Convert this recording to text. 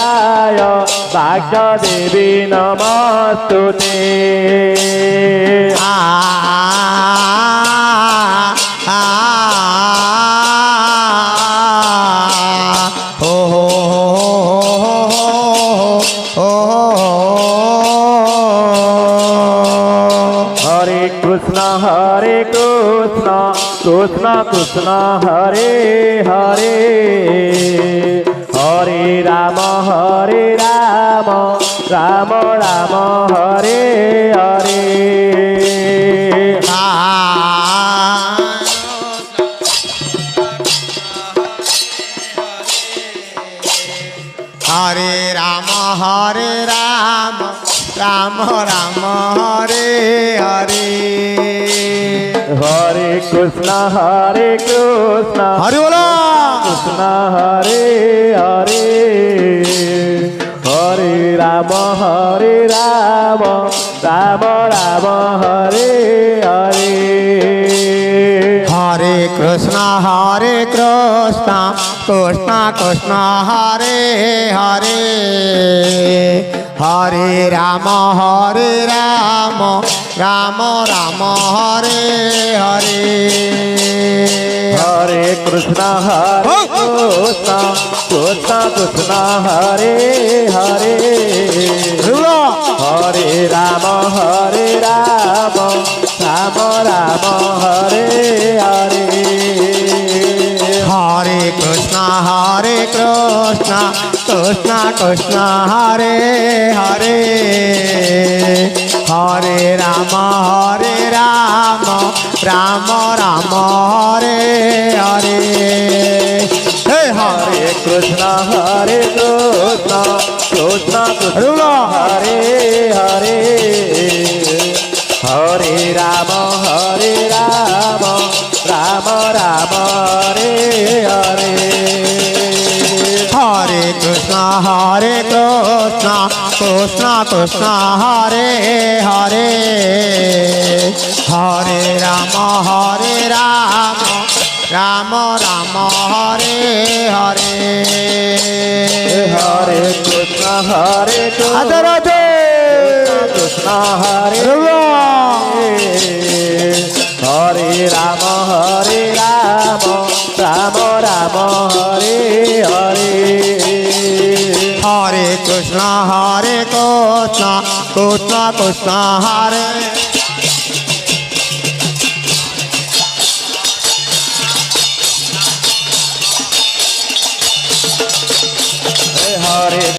गोविन्दाय वाग्देवी नमस्तुते हरे कृष्ण कृष्ण कृष्ण हरे हरे हरे राम राम राम हरे हरे हरे राम राम राम हरे हरे हरे कृष्ण हरे बोलो कृष्ण हरे हरे हरे राम राम राम हरे हरे हरे कृष्ण कृष्ण कृष्ण हरे हरे हरे राम राम राम हरे हरे हरे कृष्ण कृष्ण हरे हरे हरे राम राम राम हरे हरे हरे कृष्ण कृष्ण कृष्ण हरे हरे हरे राम राम राम हरे हरे हरे कृष्ण कृष्ण हरे हरे हरे राम राम राम हरे हरे हरे कृष्ण कृष्ण कृष्ण हरे हरे हरे राम राम राम हरे हरे हरे कृष्ण कृष्ण हरे हरे राम राम राम हरे हरे हरे कृष्ण कृष्ण हरे हरे